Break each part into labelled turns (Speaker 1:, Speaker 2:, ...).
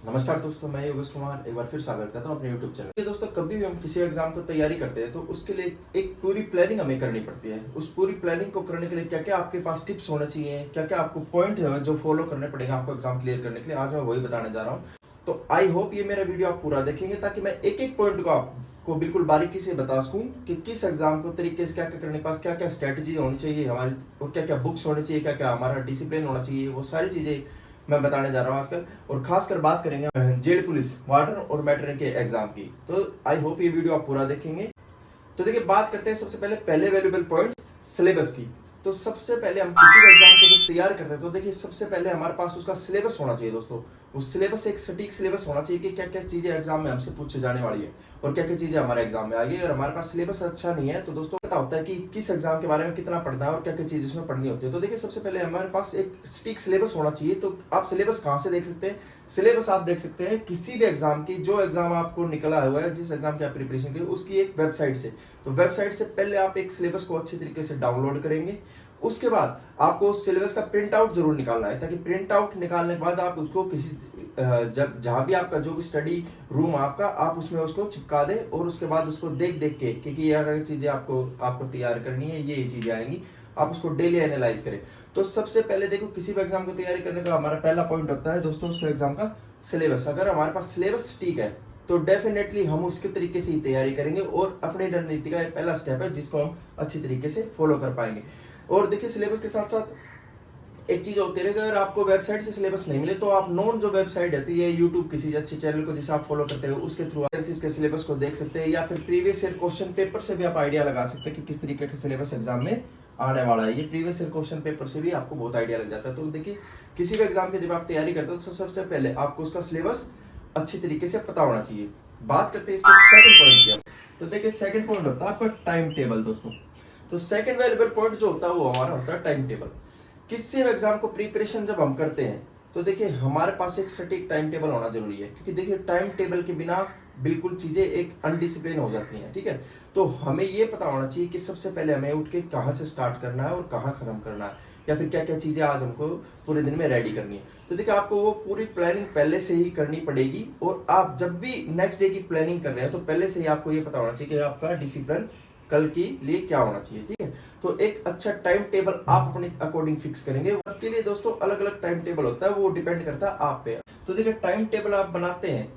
Speaker 1: नमस्कार दोस्तों, मैं योगेश कुमार एक बार फिर स्वागत करता हूँ अपने YouTube चैनल पे। दोस्तों, कभी भी हम किसी एग्जाम को तैयारी करते हैं तो उसके लिए एक पूरी प्लानिंग हमें करनी पड़ती है। उस पूरी प्लानिंग को करने के लिए क्या क्या आपके पास टिप्स होने चाहिए, क्या क्या आपको पॉइंट है जो फॉलो करने पड़ेगा आपको एग्जाम क्लियर करने के लिए, आज मैं वही बताने जा रहा हूँ। तो आई होप ये मेरा वीडियो आप पूरा देखेंगे ताकि मैं एक एक पॉइंट को आपको बिल्कुल बारीकी से बता सकूं कि किस एग्जाम को तरीके से क्या क्या करने के पास क्या क्या स्ट्रेटेजी होनी चाहिए हमारी, और क्या क्या बुक्स होनी चाहिए, क्या क्या हमारा डिसिप्लिन होना चाहिए, वो सारी चीजें मैं बताने जा रहा हूँ आजकल। और खासकर बात करेंगे जेल पुलिस वार्डन और मैट्रिक के एग्जाम की। तो आई होप ये वीडियो आप पूरा देखेंगे। तो देखिए, बात करते हैं सबसे पहले वैल्यूएबल पॉइंट्स सिलेबस की। तो सबसे पहले हम किसी भी एग्जाम को जब तैयार करते हैं तो देखिए, सबसे पहले हमारे पास उसका सिलेबस होना चाहिए दोस्तों। उस सिलेबस एक सटीक सिलेबस होना चाहिए कि क्या क्या चीजें एग्जाम में हमसे पूछे जाने वाली है और क्या क्या चीजें हमारे एग्जाम में आएगी। अगर हमारे पास सिलेबस अच्छा नहीं है तो दोस्तों पता होता है कि किस एग्जाम के बारे में कितना पढ़ना है और क्या क्या चीजें उसमें पढ़नी होती है। तो देखिए, सबसे पहले हमारे पास एक सटीक सिलेबस होना चाहिए। तो आप सिलेबस कहाँ से देख सकते हैं? सिलेबस आप देख सकते हैं किसी भी एग्जाम की, जो एग्जाम आपको निकला हुआ है, जिस एग्जाम की आप प्रिपरेशन की, उसकी एक वेबसाइट से। तो वेबसाइट से पहले आप एक सिलेबस को अच्छी तरीके से डाउनलोड करेंगे। उसके बाद आपको सिलेबस का प्रिंट आउट जरूर निकालना है, ताकि प्रिंट आउट निकालने के बाद आप उसको किसी जब जहां भी आपका जो भी स्टडी रूम आपका, आप उसमें उसको चिपका दें और उसके बाद उसको देख देख के, क्योंकि ये अगर चीजें आपको आपको तैयार करनी है, ये चीजें आएंगी, आप उसको डेली एनालाइज करें। तो सबसे पहले देखो, किसी भी एग्जाम को तैयारी करने का हमारा पहला पॉइंट होता है दोस्तों उसके एग्जाम का सिलेबस। अगर हमारे पास सिलेबस ठीक है तो डेफिनेटली हम उसके तरीके से ही तैयारी करेंगे और अपनी रणनीति का पहला स्टेप है जिसको हम अच्छी तरीके से फॉलो कर पाएंगे। और देखिए, सिलेबस के साथ साथ एक चीज होती है कि अगर आपको वेबसाइट से सिलेबस नहीं मिले तो आप नॉन जो वेबसाइट रहती है, यूट्यूब किसी अच्छे चैनल को जिसे आप फॉलो करते हो उसके थ्रू इसके सिलेबस को देख सकते हैं, या फिर प्रीवियस ईयर क्वेश्चन पेपर से भी आप आइडिया लगा सकते हैं कि किस तरीके का सिलेबस एग्जाम में आने वाला है। ये प्रीवियस ईयर क्वेश्चन पेपर से भी आपको बहुत आइडिया लग जाता है। तो देखिए, किसी भी एग्जाम की जब आप तैयारी करते हो तो सबसे पहले आपको उसका सिलेबस अच्छी तरीके से पता होना चाहिए। बात करते हैं इसके सेकंड पॉइंट की। तो देखिए, सेकंड पॉइंट होता है आपका टाइम टेबल दोस्तों। तो सेकंड वैल्यूएबल पॉइंट जो होता है वो हमारा होता है टाइम टेबल। किसी एग्जाम को प्रिपरेशन जब हम करते हैं तो देखिए, हमारे पास एक सटीक टाइम टेबल होना जरूरी है, क्योंकि देखिए टाइम टेबल के बिना बिल्कुल चीजें एक अनडिसिप्लिन हो जाती हैं। ठीक है, तो हमें ये पता होना चाहिए कि सबसे पहले हमें उठ के कहाँ से स्टार्ट करना है और कहाँ खत्म करना है, या फिर क्या क्या चीजें आज हमको पूरे दिन में रेडी करनी है। तो देखिए, आपको वो पूरी प्लानिंग पहले से ही करनी पड़ेगी, और आप जब भी नेक्स्ट डे की प्लानिंग कर रहे हैं तो पहले से ही आपको ये पता होना चाहिए कि आपका डिसिप्लिन कल के लिए क्या होना चाहिए। ठीक है, तो एक अच्छा टाइम टेबल आप अपने अकॉर्डिंग फिक्स करेंगे। आपके लिए दोस्तों अलग अलग टाइम टेबल होता है, वो डिपेंड करता है आप पे। तो देखिए, टाइम टेबल आप बनाते हैं,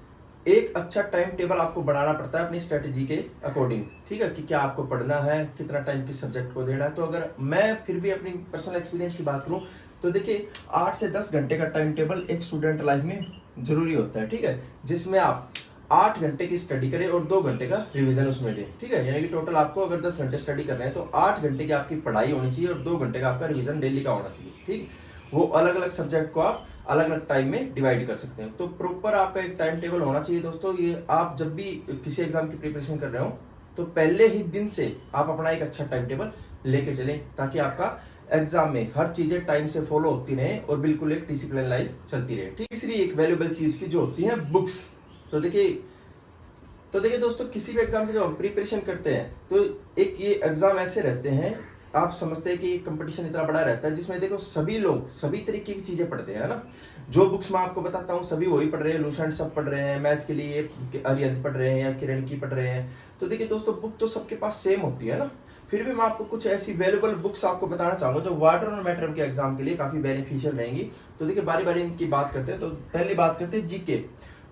Speaker 1: एक अच्छा टाइम टेबल आपको बनाना पड़ता है अपनी स्ट्रेटेजी के अकॉर्डिंग। ठीक है, कि क्या आपको पढ़ना है, कितना टाइम किस सब्जेक्ट को देना है। तो अगर मैं फिर भी अपनी पर्सनल एक्सपीरियंस की बात करूं तो देखिए, 8 से 10 घंटे का टाइम टेबल एक स्टूडेंट लाइफ में जरूरी होता है। ठीक है, जिसमें आप 8 घंटे की स्टडी करें और 2 घंटे का रिवीजन उसमें दें। ठीक है, यानी कि टोटल आपको अगर 10 घंटे स्टडी कर रहे हैं तो 8 घंटे की आपकी पढ़ाई होनी चाहिए और 2 घंटे का आपका रिवीजन डेली का होना चाहिए। ठीक, वो अलग अलग सब्जेक्ट को आप अलग अलग टाइम में डिवाइड कर सकते हैं। तो प्रॉपर आपका एक टाइम टेबल होना चाहिए दोस्तों। ये आप जब भी किसी एग्जाम की प्रिपरेशन कर रहे हो तो पहले ही दिन से आप अपना एक अच्छा टाइम टेबल लेके चलें, ताकि आपका एग्जाम में हर चीजें टाइम से फॉलो होती रहे और बिल्कुल एक डिसिप्लिन लाइफ चलती रहे। तीसरी एक वैल्यूएबल चीज की जो होती है बुक्स। तो देखिए दोस्तों, किसी भी एग्जाम की जब हम प्रिपरेशन करते हैं तो एक ये एग्जाम ऐसे रहते हैं, आप समझते हैं कि कंपटीशन इतना बड़ा रहता है जिसमें देखो सभी लोग सभी तरीके की चीजें पढ़ते हैं, है ना। जो बुक्स मैं आपको बताता हूँ सभी वही पढ़ रहे हैं, लूसेंट सब पढ़ रहे हैं, मैथ के लिए अरिहंत पढ़ रहे हैं या किरण की पढ़ रहे हैं। तो देखिए दोस्तों, बुक तो सबके पास सेम होती है ना। फिर भी मैं आपको कुछ ऐसी वैल्यूएबल बुक्स आपको बताना चाहूंगा जो वाटर और मैटर के एग्जाम के लिए काफी बेनिफिशियल रहेंगी। तो देखिए, बारी बारी इनकी बात करते हैं। तो पहली बात करते हैं जीके।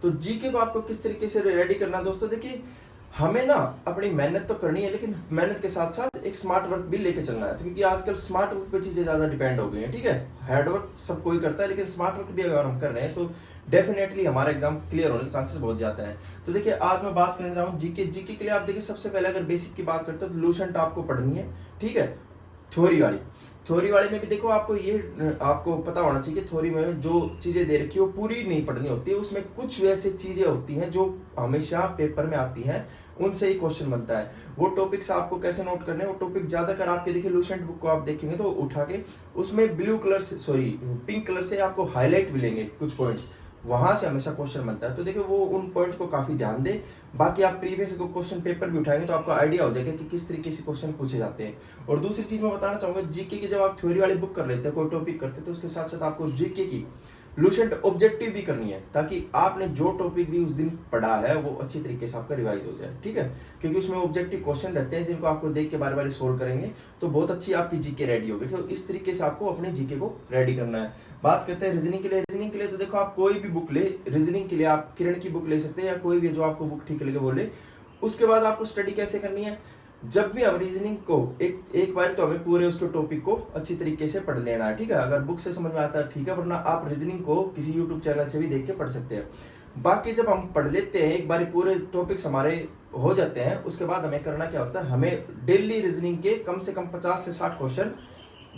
Speaker 1: तो जीके को आपको किस तरीके से रेडी करना है दोस्तों? देखिए, हमें ना अपनी मेहनत तो करनी है, लेकिन मेहनत के साथ साथ एक स्मार्ट वर्क भी लेके चलना है। तो क्योंकि आजकल स्मार्ट वर्क पे चीजें ज्यादा डिपेंड हो गई हैं। ठीक है, हार्ड वर्क सब कोई करता है, लेकिन स्मार्ट वर्क भी अगर हम कर रहे हैं तो डेफिनेटली हमारा एग्जाम क्लियर होने के चांसेस बहुत ज्यादा है। तो देखिए, आज मैं बात करने जा रहा हूँ जीके। जीके के लिए आप देखिए, सबसे पहले अगर बेसिक की बात करते हो तो लूसेंट आपको पढ़नी है। ठीक है, थ्योरी वाली में भी देखो, आपको ये आपको पता होना चाहिए कि थ्योरी में जो चीजें दे रखी है वो पूरी नहीं पढ़नी होती है। उसमें कुछ वैसे चीजें होती हैं जो हमेशा पेपर में आती हैं, उनसे ही क्वेश्चन बनता है। वो टॉपिक्स आपको कैसे नोट करने हैं, वो टॉपिक ज्यादातर आपके देखिए लूसेंट बुक को आप देखेंगे तो उठा के उसमें ब्लू कलर से, सॉरी पिंक कलर से आपको हाईलाइट मिलेंगे कुछ पॉइंट्स, वहां से हमेशा क्वेश्चन बनता है। तो देखिए, वो उन पॉइंट को काफी ध्यान दे। बाकी आप प्रीवियस क्वेश्चन पेपर भी उठाएंगे तो आपको आइडिया हो जाएगा कि किस तरीके से क्वेश्चन पूछे जाते हैं। और दूसरी चीज मैं बताना चाहूंगा, जीके की जब आप थ्योरी वाली बुक कर लेते हैं, कोई टॉपिक करते हैं, तो उसके साथ साथ आपको जीके की लुसेंट ऑब्जेक्टिव भी करनी है, ताकि आपने जो टॉपिक भी उस दिन पढ़ा है वो अच्छी तरीके से आपका रिवाइज हो जाए, ठीक है। क्योंकि उसमें ऑब्जेक्टिव क्वेश्चन रहते हैं जिनको आपको देख के बार बार सोल्व करेंगे तो बहुत अच्छी आपकी जीके रेडी होगी। तो इस तरीके से आपको अपने जीके को रेडी करना है। बात करते हैं रीजनिंग के लिए। रीजनिंग के लिए तो देखो, आप कोई भी बुक ले, रीजनिंग के लिए आप किरण की बुक ले सकते हैं या कोई भी जो आपको बुक ठीक लगे वो ले। उसके बाद आपको स्टडी कैसे करनी है, जब भी हम रीजनिंग को एक बार तो हमें पूरे उसके टॉपिक को अच्छी तरीके से पढ़ लेना है, ठीक है। अगर बुक से समझ में आता है ठीक है, वरना आप रीजनिंग को किसी यूट्यूब चैनल से भी देख के पढ़ सकते हैं। बाकी जब हम पढ़ लेते हैं एक बार पूरे टॉपिक्स हमारे हो जाते हैं, उसके बाद हमें करना क्या होता है, हमें डेली रीजनिंग के कम से कम 50 से 60 क्वेश्चन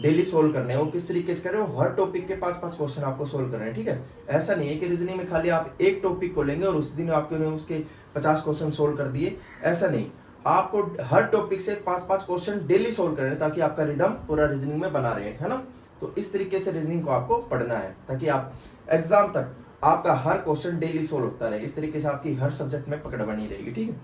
Speaker 1: डेली सोल्व करने हैं। वो किस तरीके से कर रहे हो, हर टॉपिक के 5-5 क्वेश्चन आपको सोल्व करने हैं, ठीक है। ऐसा नहीं है कि रीजनिंग में खाली आप एक टॉपिक को लेंगे और उस दिन आपके उसके 50 क्वेश्चन सोल्व कर दिए, ऐसा नहीं। आपको हर टॉपिक से 5-5 क्वेश्चन डेली सोल्व करने हैं, ताकि आपका रिदम पूरा रीजनिंग में बना रहे, है ना। तो इस तरीके से रीजनिंग को आपको पढ़ना है, ताकि आप एग्जाम तक आपका हर क्वेश्चन डेली सोल्व होता रहे। इस तरीके से आपकी हर सब्जेक्ट में पकड़ बनी रहेगी, ठीक है।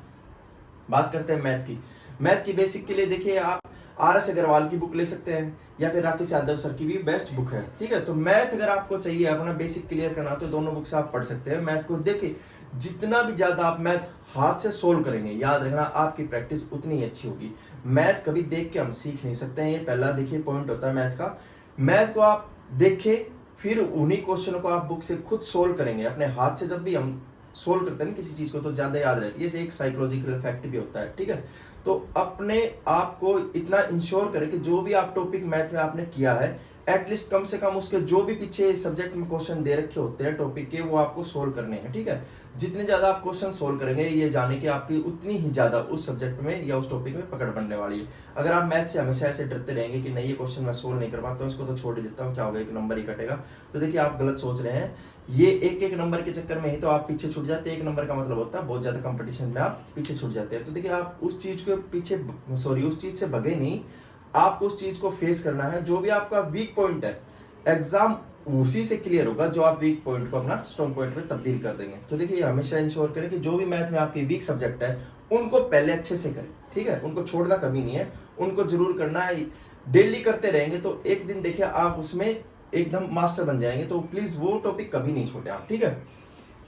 Speaker 1: बात करते हैं मैथ की। मैथ की बेसिक के लिए देखिए, आप RS अग्रवाल की बुक ले सकते हैं या फिर राकेश यादव सर की भी बेस्ट बुक है, ठीक है। तो मैथ अगर आपको चाहिए अपना बेसिक क्लियर करना तो दोनों बुक से आप पढ़ सकते हैं। मैथ को देखिए, जितना भी ज्यादा आप मैथ हाथ से सोल्व करेंगे, याद रखना आपकी प्रैक्टिस उतनी ही अच्छी होगी। मैथ कभी देख के हम सीख नहीं सकते हैं, ये पहला देखिए पॉइंट होता है मैथ का। मैथ को आप देखें, फिर उन्हीं क्वेश्चनों को आप बुक से खुद सोल्व करेंगे। अपने हाथ से जब भी हम सोल्व करते हैं किसी चीज को तो ज्यादा याद रहती है, इसे एक साइकोलॉजिकल इफेक्ट भी होता है, ठीक है। तो अपने आप को इतना इंश्योर करें कि जो भी आप टॉपिक मैथ में आपने किया है, एटलीस्ट कम से कम उसके जो भी पीछे सब्जेक्ट में क्वेश्चन दे रखे होते हैं टॉपिक के, वो आपको सोल्व करने हैं, ठीक है। जितने ज्यादा आप क्वेश्चन सोल्व करेंगे, ये जाने कि आपकी उतनी ही ज्यादा उस सब्जेक्ट में या उस टॉपिक में पकड़ बनने वाली है। अगर आप मैथ से हमेशा ऐसे डरते रहेंगे कि नहीं ये क्वेश्चन मैं सोल्व नहीं कर पाता हूँ, इसको तो छोड़ ही देता हूँ, क्या होगा एक नंबर ही कटेगा, तो देखिए आप गलत सोच रहे हैं। ये एक एक नंबर के चक्कर में ही तो आप पीछे छूट जाते हैं। एक नंबर का मतलब होता है बहुत ज्यादा कंपटीशन में आप पीछे छूट जाते हैं। तो देखिए, आप उस चीज के पीछे उस चीज से भगे नहीं, आपको उस चीज को फेस करना है। जो भी आपका वीक पॉइंट है, एग्जाम उसी से क्लियर होगा जो आप वीक पॉइंट को अपना स्ट्रॉन्ग पॉइंट में तब्दील कर देंगे। तो देखिए, हमेशा इंश्योर करें कि जो भी मैथ में आपके वीक सब्जेक्ट है उनको पहले अच्छे से करें, ठीक है। उनको छोड़ना कभी नहीं है, उनको जरूर करना है। डेली करते रहेंगे तो एक दिन देखिए आप उसमें एकदम मास्टर बन जाएंगे। तो प्लीज वो टॉपिक कभी नहीं छोड़े आप, ठीक है।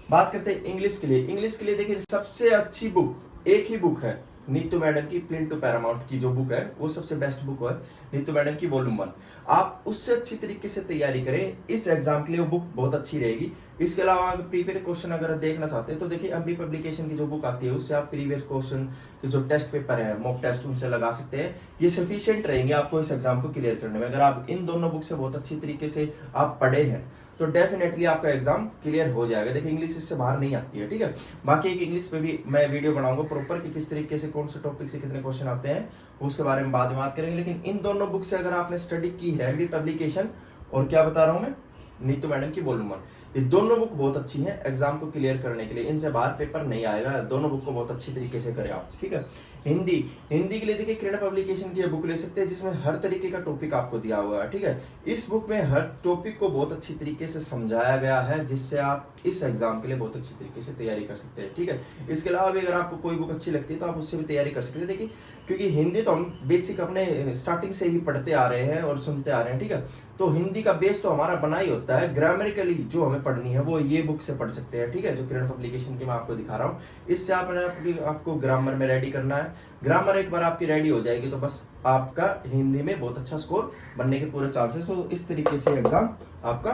Speaker 1: बात करते हैं इंग्लिश के लिए। इंग्लिश के लिए देखिए, सबसे अच्छी बुक एक ही बुक है, नीतू मैडम की प्लिंट टू पैरामाउंट की जो बुक है वो सबसे बेस्ट बुक है, नीतू मैडम की वॉल्यूम 1। आप उससे अच्छी तरीके से तैयारी करें, इस एग्जाम के लिए वो बुक बहुत अच्छी रहेगी। इसके अलावा अगर प्रीवियस क्वेश्चन अगर देखना चाहते हैं तो देखिए, एमपी पब्लिकेशन की जो बुक आती है उससे आप प्रीवियस क्वेश्चन के जो टेस्ट पेपर है, मॉक टेस्ट, उनसे लगा सकते हैं। ये सफिशिएंट रहेंगे आपको इस एग्जाम को क्लियर करने में। अगर आप इन दोनों बुक से बहुत अच्छी तरीके से आप पढ़े हैं तो डेफिनेटली आपका एग्जाम क्लियर हो जाएगा। देखिए, इंग्लिश इससे बाहर नहीं आती है, ठीक है। बाकी एक इंग्लिश पे भी मैं वीडियो बनाऊंगा प्रॉपर कि किस तरीके से कौन से टॉपिक से कितने क्वेश्चन आते हैं, उसके बारे में बाद में बात करेंगे। लेकिन इन दोनों बुक से अगर आपने स्टडी की है, एमपी पब्लिकेशन और क्या बता रहा हूं मैं, नीतू मैडम की वॉल्यूम 1, ये दोनों बुक बहुत अच्छी हैं एग्जाम को क्लियर करने के लिए। इनसे बाहर पेपर नहीं आएगा, दोनों बुक को बहुत अच्छी तरीके से करें आप, ठीक है। हिंदी के लिए देखिए, किरण पब्लिकेशन की बुक ले सकते हैं जिसमें हर तरीके का टॉपिक आपको दिया हुआ है, ठीक है। इस बुक में हर टॉपिक को बहुत अच्छी तरीके से समझाया गया है, जिससे आप इस एग्जाम के लिए बहुत अच्छी तरीके से तैयारी कर सकते हैं, ठीक है। इसके अलावा भी अगर आपको कोई बुक अच्छी लगती है तो आप उससे भी तैयारी कर सकते हैं। देखिए, क्योंकि हिंदी तो हम बेसिक अपने स्टार्टिंग से ही पढ़ते आ रहे हैं और सुनते आ रहे हैं, ठीक है। तो हिंदी का बेस तो हमारा बना ही होता है। ग्रामेरिकली जो हमें पढ़नी है वो ये बुक से पढ़ सकते हैं, ठीक है, जो किरण पब्लिकेशन की मैं आपको दिखा रहा हूँ। इससे आपको ग्रामर में रेडी करना है। ग्रामर एक बार आपकी रेडी हो जाएगी तो बस आपका हिंदी में बहुत अच्छा स्कोर बनने के पूरे चांसेस। तो इस तरीके से एग्जाम आपका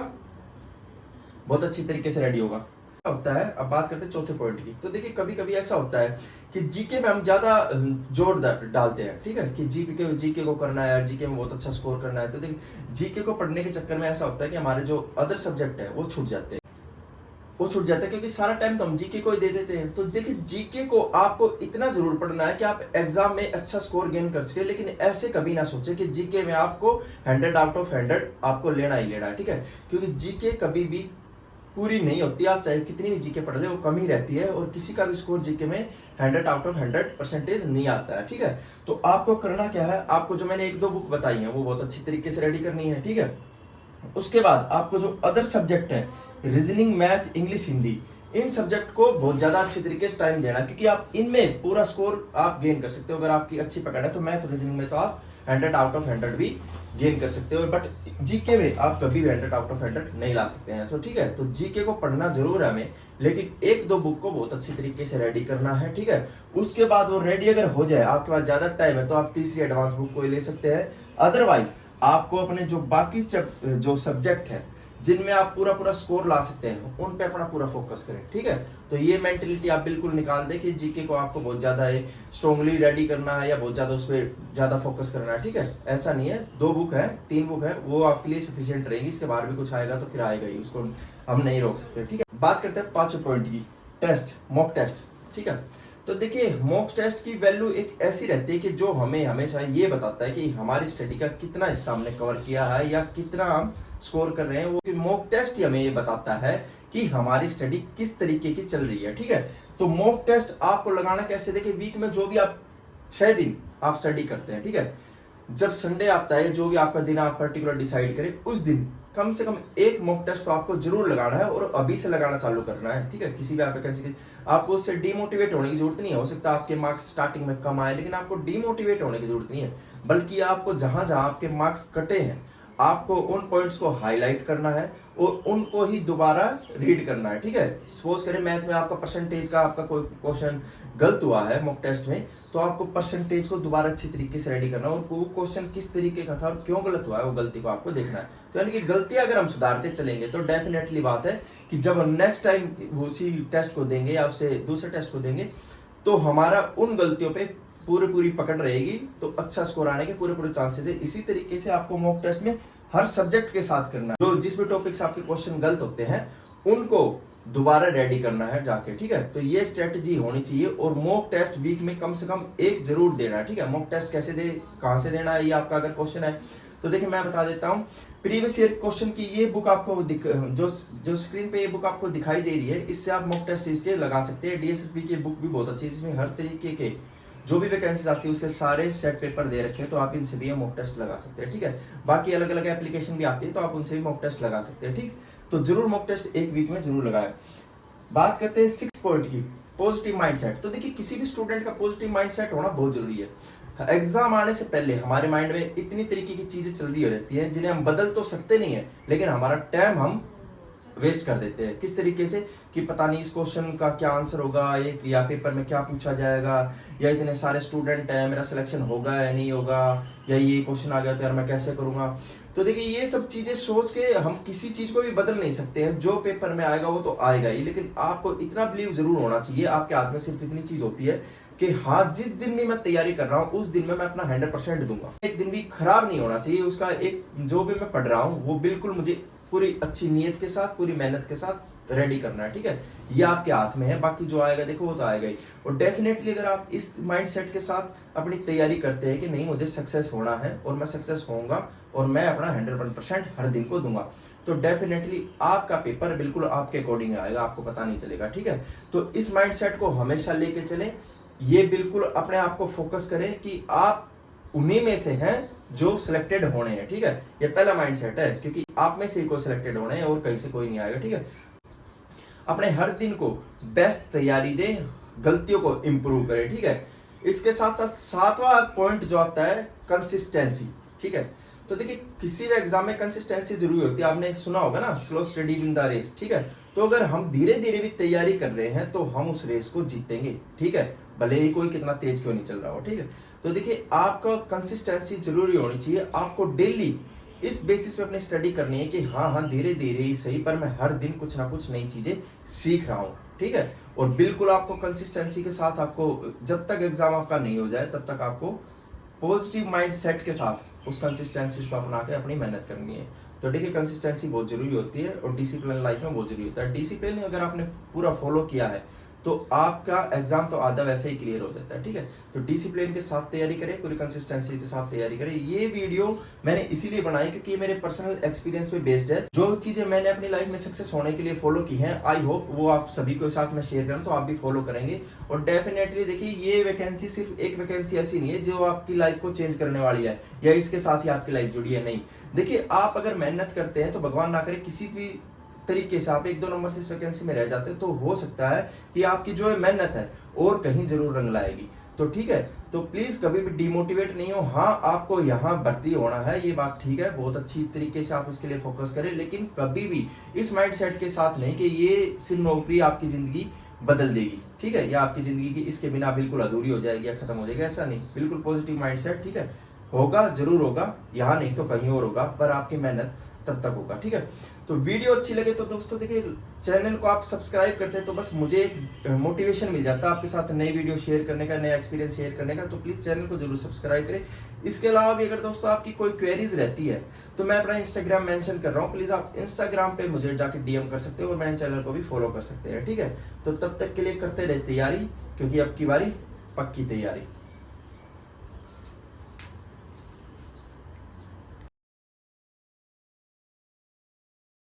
Speaker 1: बहुत अच्छी तरीके से रेडी होगा होता है। अब बात करते हैं चौथे पॉइंट की। तो देखिए, कभी कभी ऐसा होता है कि जीके में हम ज्यादा जोर डालते हैं, ठीक है, कि जीके को करना है यार, जीके में बहुत अच्छा स्कोर करना है। तो देखिए, जीके को पढ़ने के चक्कर में ऐसा होता है कि हमारे जो अदर सब्जेक्ट है वो छूट जाते हैं, क्योंकि सारा टाइम तो हम जीके को ही दे देते हैं। तो देखिए, जीके को आपको इतना जरूर पढ़ना है कि आप एग्जाम में अच्छा स्कोर गेन कर सके। लेकिन ऐसे कभी ना सोचे कि जीके में आपको 100 आउट ऑफ 100 आपको लेना ही लेना है, ठीक है। क्योंकि जीके कभी भी पूरी नहीं होती, आप चाहे कितनी भी जीके पढ़ ले वो कम ही रहती है, और किसी का भी स्कोर जीके में 100 आउट ऑफ 100% नहीं आता है, ठीक है। तो आपको करना क्या है, आपको जो मैंने 1-2 बुक बताई है वो बहुत अच्छी तरीके से रेडी करनी है, ठीक है। उसके बाद आपको जो अदर सब्जेक्ट है, रीजनिंग, मैथ, इंग्लिश, हिंदी, इन सब्जेक्ट को बहुत ज्यादा अच्छे तरीके से टाइम देना, क्योंकि आप इनमें पूरा स्कोर आप गेन कर सकते हो। अगर आपकी अच्छी पकड़ है तो मैथ रीजनिंग में तो आप 100 आउट ऑफ 100 भी गेन कर सकते हो। बट जीके में आप कभी भी 100 आउट ऑफ 100 नहीं ला सकते हैं। तो ठीक है, तो जीके को पढ़ना जरूर है हमें, लेकिन एक दो बुक को बहुत अच्छी तरीके से रेडी करना है। ठीक है, उसके बाद वो रेडी अगर हो जाए, आपके पास ज्यादा टाइम है, तो आप तीसरी एडवांस बुक को ले सकते हैं। अदरवाइज आपको अपने जो बाकी जो सब्जेक्ट है जिनमें आप पूरा पूरा स्कोर ला सकते हैं, उन पे अपना पूरा फोकस करें। ठीक है, तो ये मेंटेलिटी आप बिल्कुल निकाल दें कि जीके को आपको बहुत ज्यादा स्ट्रांगली रेडी करना है या बहुत ज्यादा उस पर ज्यादा फोकस करना है। ठीक है, ऐसा नहीं है। 2 बुक है, 3 बुक है, वो आपके लिए सफिशिएंट रहेगी। इसके बाहर भी कुछ आएगा तो फिर आएगा ही, उसको हम नहीं रोक सकते। ठीक है, बात करते हैं 5 पॉइंट की, टेस्ट, मॉक टेस्ट। ठीक है, तो देखिए मॉक टेस्ट की वैल्यू एक ऐसी रहती है कि जो हमें हमेशा ये बताता है कि हमारी स्टडी का कितना हिस्सा हमने कवर किया है या कितना हम स्कोर कर रहे हैं। वो मॉक टेस्ट ही हमें ये बताता है कि हमारी स्टडी किस तरीके की चल रही है। ठीक है, तो मॉक टेस्ट आपको लगाना कैसे, देखिए वीक में जो भी आप 6 दिन आप स्टडी करते हैं, ठीक है, जब संडे आता है, जो भी आपका दिन आप पर्टिकुलर डिसाइड करें, उस दिन कम से कम एक मॉक टेस्ट तो आपको जरूर लगाना है और अभी से लगाना चालू करना है। ठीक है, किसी भी आप वैकेंसी की आपको उससे डिमोटिवेट होने की जरूरत नहीं है। हो सकता है आपके मार्क्स स्टार्टिंग में कम आए, लेकिन आपको डिमोटिवेट होने की जरूरत नहीं है, बल्कि आपको जहां जहां आपके मार्क्स कटे हैं, आपको उन पॉइंट्स को हाईलाइट करना है और उनको ही दोबारा रीड करना है। ठीक है, सपोज करें मैथ में आपका परसेंटेज का आपका कोई क्वेश्चन गलत हुआ है मॉक टेस्ट में, तो आपको परसेंटेज को दोबारा अच्छी तरीके से रेडी करना है और वो क्वेश्चन किस तरीके का था और क्यों गलत हुआ है, वो गलती को आपको देखना है। तो यानी कि गलतियां अगर हम सुधारते चलेंगे तो डेफिनेटली बात है कि जब हम नेक्स्ट टाइम उसी टेस्ट को देंगे या उससे दूसरे टेस्ट को देंगे, तो हमारा उन गलतियों पे पूरी पकड़ रहेगी, तो अच्छा स्कोर आने के पूरे चांसेस है। इसी तरीके से आपको मॉक टेस्ट में हर सब्जेक्ट के साथ करना है। जो जिस भी टॉपिक से आपके क्वेश्चन गलत होते हैं उनको दोबारा रेडी करना है जाके। ठीक है, तो ये स्ट्रेटजी होनी चाहिए और मॉक टेस्ट वीक में कम से कम एक जरूर देना है। ठीक है, मॉक टेस्ट कैसे दे, कहां से देना है, ये आपका अगर क्वेश्चन है तो देखिए मैं बता देता हूँ। प्रीवियस ईयर क्वेश्चन की ये बुक आपको जो स्क्रीन पे ये बुक आपको दिखाई दे रही है, इससे आप मॉक टेस्ट इसके लगा सकते हैं। डीएसएसबी की बुक भी बहुत अच्छी है, जिसमें हर तरीके के जो भी वैकेंसीज आती है उसके सारे सेट पेपर दे रखे हैं, तो आप इनसे भी मॉक टेस्ट लगा सकते हैं। ठीक है, बाकी अलग अलग एप्लीकेशन भी आती है, तो आप उनसे भी मॉक टेस्ट लगा सकते हैं। ठीक, तो जरूर मॉक टेस्ट एक वीक में जरूर लगाएं। बात करते हैं 6 पॉइंट की, पॉजिटिव माइंडसेट। तो देखिए किसी भी स्टूडेंट का पॉजिटिव माइंडसेट होना बहुत जरूरी है। एग्जाम आने से पहले हमारे माइंड में इतनी तरीके की चीजें चल रही रहती हैं जिन्हें हम बदल तो सकते नहीं है, लेकिन हमारा टाइम हम वेस्ट कर देते हैं। किस तरीके से कि पता नहीं इस क्वेश्चन का क्या आंसर होगा, ये या पेपर में क्या पूछा जाएगा, या इतने सारे स्टूडेंट हैं, मेरा सिलेक्शन होगा या नहीं होगा, या ये क्वेश्चन आ गया तो यार मैं कैसे करूंगा। तो देखिए ये सब चीजें सोच के हम किसी चीज को भी बदल नहीं सकते हैं। जो पेपर में आएगा वो तो आएगा ही, लेकिन आपको इतना बिलीव जरूर होना चाहिए आपके हाथ में। सिर्फ इतनी चीज होती है कि हाँ, जिस दिन भी मैं तैयारी कर रहा हूँ उस दिन में मैं अपना 100% दूंगा। एक दिन भी खराब नहीं होना चाहिए उसका। एक जो भी मैं पढ़ रहा हूँ वो बिल्कुल मुझे पूरी अच्छी नीयत के साथ, पूरी मेहनत के साथ रेडी करना है। ठीक है, ये आपके हाथ में है, बाकी जो आएगा देखो वो तो आएगा ही। और डेफिनेटली अगर आप इस माइंडसेट के साथ अपनी तैयारी करते हैं कि नहीं मुझे सक्सेस होना है और मैं सक्सेस होऊंगा और मैं अपना 100% हर दिन को दूंगा, तो डेफिनेटली आपका पेपर बिल्कुल आपके अकॉर्डिंग आएगा, आपको पता नहीं चलेगा। ठीक है, तो इस माइंडसेट को हमेशा लेके चलें। ये बिल्कुल अपने आप को फोकस करें कि आप उन्हीं में से हैं जो सिलेक्टेड होने हैं। ठीक है, ये पहला माइंडसेट है, क्योंकि आप में से ही कोई सिलेक्टेड होने हैं और कहीं से कोई नहीं आएगा। ठीक है, अपने हर दिन को बेस्ट तैयारी दें, गलतियों को इंप्रूव करें। ठीक है, इसके साथ साथ 7वां पॉइंट जो आता है कंसिस्टेंसी। ठीक है, तो देखिए किसी भी एग्जाम में कंसिस्टेंसी जरूरी होती है। आपने सुना होगा ना, slow steady win the race. ठीक है, तो अगर हम धीरे धीरे भी तैयारी कर रहे हैं तो हम उस रेस को जीतेंगे। ठीक है, भले ही कोई कितना तेज क्यों नहीं चल रहा हो। ठीक है, तो देखिए आपका कंसिस्टेंसी जरूरी होनी चाहिए। आपको डेली इस बेसिस पे अपनी स्टडी करनी है कि हाँ धीरे धीरे ही सही, पर मैं हर दिन कुछ ना कुछ नई चीजें सीख रहा हूँ। ठीक है, और बिल्कुल आपको कंसिस्टेंसी के साथ, आपको जब तक एग्जाम आपका नहीं हो जाए तब तक आपको पॉजिटिव माइंड सेट के साथ उस कंसिस्टेंसी को अपना के अपनी मेहनत करनी है। तो देखिए कंसिस्टेंसी बहुत जरूरी होती है और डिसिप्लिन लाइफ में बहुत जरूरी होता है। डिसिप्लिन अगर आपने पूरा फॉलो किया है तो आपका एग्जाम तो आधा वैसे ही क्लियर हो जाता है। ठीक है, तो डिसिप्लिन के साथ तैयारी करें, पूरी कंसिस्टेंसी के साथ तैयारी करें। ये वीडियो मैंने इसीलिए बनाई क्योंकि ये मेरे पर्सनल एक्सपीरियंस पे बेस्ड है। जो चीजें मैंने अपनी लाइफ में सक्सेस होने के लिए फॉलो की हैं, आई होप वो आप सभी के साथ में शेयर करूं तो आप भी फॉलो करेंगे। और डेफिनेटली देखिए ये वैकेंसी सिर्फ एक वैकेंसी ऐसी नहीं है जो आपकी लाइफ को चेंज करने वाली है या इसके साथ ही आपकी लाइफ जुड़ी है। नहीं, देखिए आप अगर मेहनत करते हैं तो भगवान ना करे किसी भी तरीके से आप 1-2 नंबर से इस वैकेंसी में रह जाते हैं तो हो सकता है कि आपकी जो है मेहनत है और कहीं जरूर रंग लाएगी। तो ठीक है, तो प्लीज कभी भी डिमोटिवेट नहीं हो। हाँ, आपको यहाँ भर्ती होना है, ये बात ठीक है, बहुत अच्छी तरीके से आप इसके लिए फोकस करें, लेकिन कभी भी इस माइंडसेट के साथ नहीं कि ये सिर्फ नौकरी आपकी जिंदगी बदल देगी, ठीक है, या आपकी जिंदगी की इसके बिना बिल्कुल अधूरी हो जाएगी या खत्म हो जाएगी, ऐसा नहीं। बिल्कुल पॉजिटिव माइंडसेट, ठीक है, होगा जरूर होगा, यहाँ नहीं तो कहीं और होगा, पर आपकी मेहनत तब तक होगा, ठीक है। तो वीडियो अच्छी लगे तो दोस्तों देखिए, चैनल को आप सब्सक्राइब करते हैं तो बस मुझे एक मोटिवेशन मिल जाता है आपके साथ नई वीडियो शेयर करने का, नया एक्सपीरियंस शेयर करने का। तो प्लीज चैनल को जरूर सब्सक्राइब करें। इसके अलावा भी अगर दोस्तों आपकी कोई क्वेरीज रहती है तो मैं अपना इंस्टाग्राम मेंशन कर रहा हूँ, प्लीज आप इंस्टाग्राम पे मुझे जाके डीएम कर सकते हो और मेरे चैनल को भी फॉलो कर सकते हैं, ठीक है। तो तब तक के लिए करते रहे तैयारी, क्योंकि अब की बारी पक्की तैयारी।